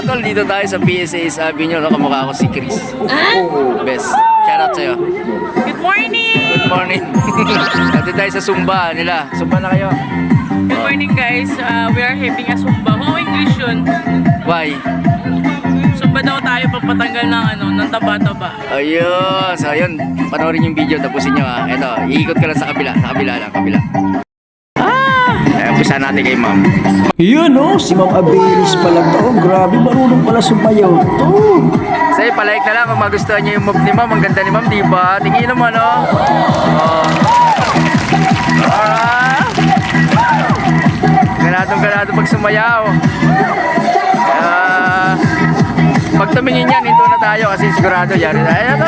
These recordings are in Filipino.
Tol, dito tayo sa PSA sabi nyo, no? Kamukha ko si Chris. Best. Shoutout sa'yo. Good morning! Good morning. Dito tayo sa Zumba nila. Zumba na kayo. Good morning guys. We are having a Zumba. How English yun? Why? Zumba daw tayo pagpatanggal ng taba-taba. Ayun. So, ayun. Panoorin yung video. Tapusin nyo, ha. Ito. Iikot ka lang sa kabila. Sa kabila lang. Kabila. Umpisa natin kay ma'am. Yun o, si Ma'am Abelis pala to. Grabe, marunong pala sumayaw to. Say, palike na lang kung magustuhan nyo yung move ni ma'am. Ang ganda ni ma'am, diba? Tingin naman, oh. Ganado pag sumayaw. Pag tumingin yan, ito na tayo kasi sigurado yan. Ayan o.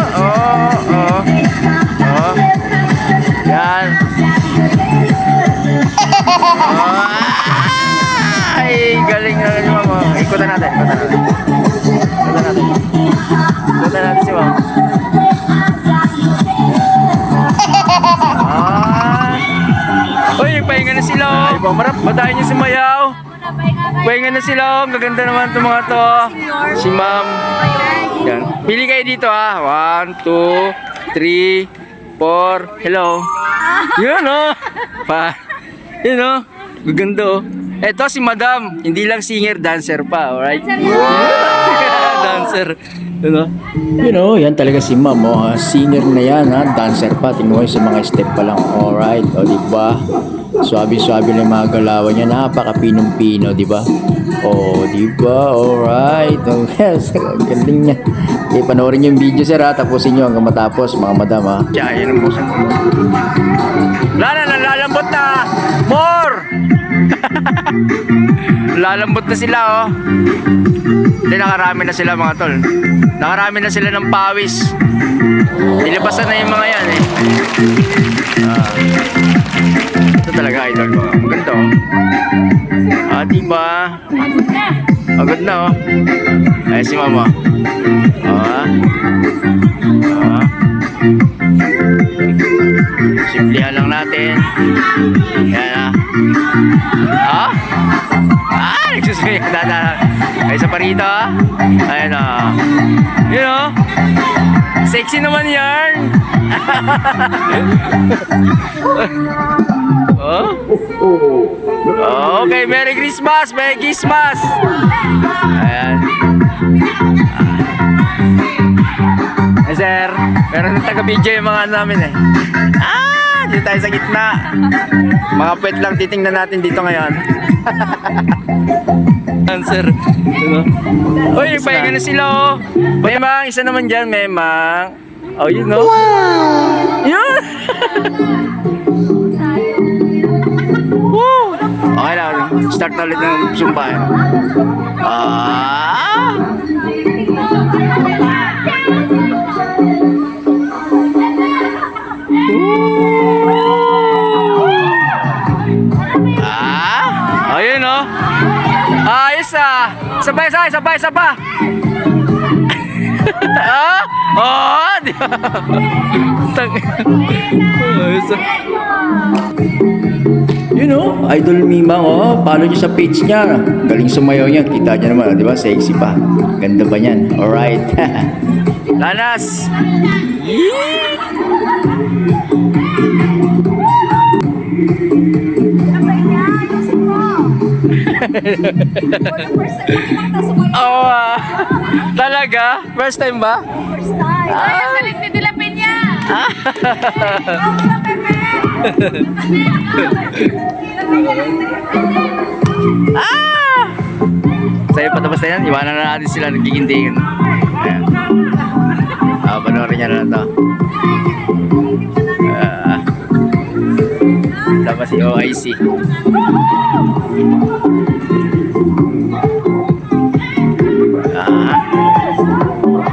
Yan. Ay, galing na ni ma'am. Ikutan natin. Ikutan natin si ma'am. Uy, nagpahinga na sila. Ay, pamarap. Batayin niyo si Mayaw. Pahinga na sila. Ang gaganda naman itong mga to. Si ma'am. Yan. Pili kayo dito, ha. 1, 2, 3, 4. Hello. Yun, oh. Yun, oh. Gaganda, oh. Eto si Madam, hindi lang singer, dancer pa, alright? Dancer. You know, yan talaga si Ma'am, oh. Singer na yan, ha? Dancer pa. Tingnan mo yung sa mga step pa lang. Alright, o, diba? Swabe-swabe lang yung mga galawan niya. Napaka-pinong-pino, diba? O, diba? Alright. Oh, yes, galing niya. Okay, panoorin yung video, sir, ha? Tapusin nyo hanggang matapos, mga madam, ha? Kaya, yan ang puso. Lalambot na! More! Lalambot na sila, oh. Hindi, nakarami na sila, mga tol. Nakarami na sila ng pawis. Nilabasan na yung mga yan, eh. Ito talaga, idol ko. Maganda, oh. Diba? Agad na, oh. Ay, si mama. Simplihan lang natin. Yan, nagsusuyo. Ay, isa pa rito, Ayan, you know, sexy naman yan. Okay, Merry Christmas. Merry Christmas. Ayan. Sir, meron ng taga-video yung mga namin, eh. Dito tayo sa gitna. Mga pet lang titingnan natin dito ngayon. Answer. Uy, nagpahinga na sila, oh. Memang, isa naman dyan, Memang. Oh, you know. Wow! Yun! Woo! Okay lang, start na ulit ng Zumba. Ayun, oh. Ayos, Sabay. Di ba? Ayos, You know, Idol Mimang, oh. Follow nyo sa page niya. Galing sumayaw niya. Kita niya naman, di ba? Sexy pa. Ganda ba niyan? Alright. Lanas! Talaga? First time ba? First time. Ay, ang galing ni Dilapin niya. Sa'yo patapos na yan, iwanan na natin sila nagigintingin. Ayan. Panoorin niya na lang to. Tapos si OIC.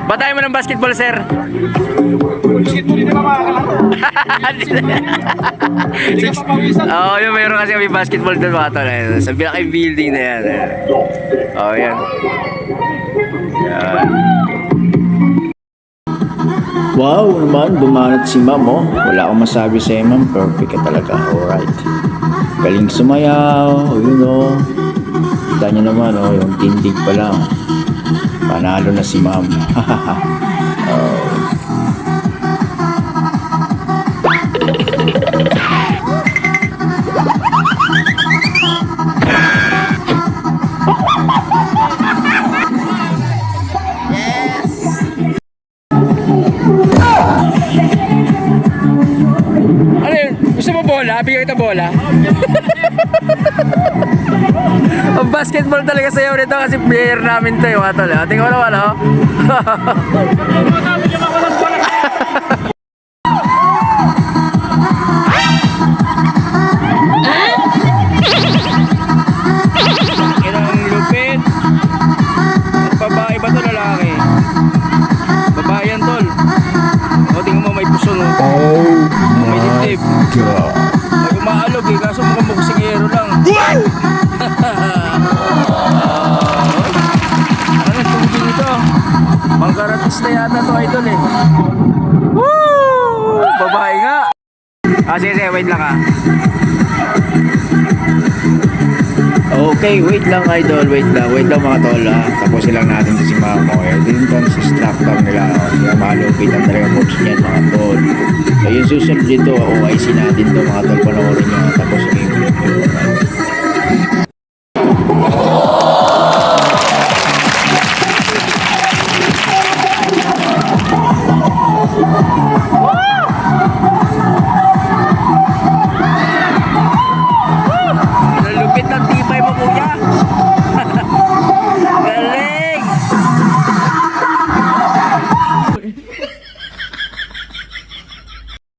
Batay mo ng basketball, sir. Basketball hindi pa makakalaro. Oo, yung mayroon kasi kami basketball doon, mga tol. Sa pinaka building na yan. Oo, yan. Wow naman, dumanat si Ma'am, oh. Wala akong masabi sa Ma'am. Perfect ka talaga. Alright. Galing sumayaw. You know. Kita niyo naman, oh. Yung tindig pa lang. Panalo na si ma'am. Oh. Ano yun? Gusto mo bola? Bigyan kita bola? Ang basketball talaga sa'yo nito kasi player namin to yung atol. Tingnan mo naman, oh. Ang lupit. Babae ba to lalaki? Babae yan tol. O tingnan mo may puso no. May dibdib. May umaalog eh kaso mukhang boksingero lang. Ano tubig ito? Mangkaratista yata to idol eh. Woo! Babae nga. Sige, wait lang ah. Okay, wait lang idol, wait lang mga tol ha. Tapusin lang natin si Ma'am Moya. Dito ang si instructor nila. Siya malupitan talaga coach niyan mga tol. So yung susunod dito, OIC natin to mga tol, panoorin nyo. Tapos yung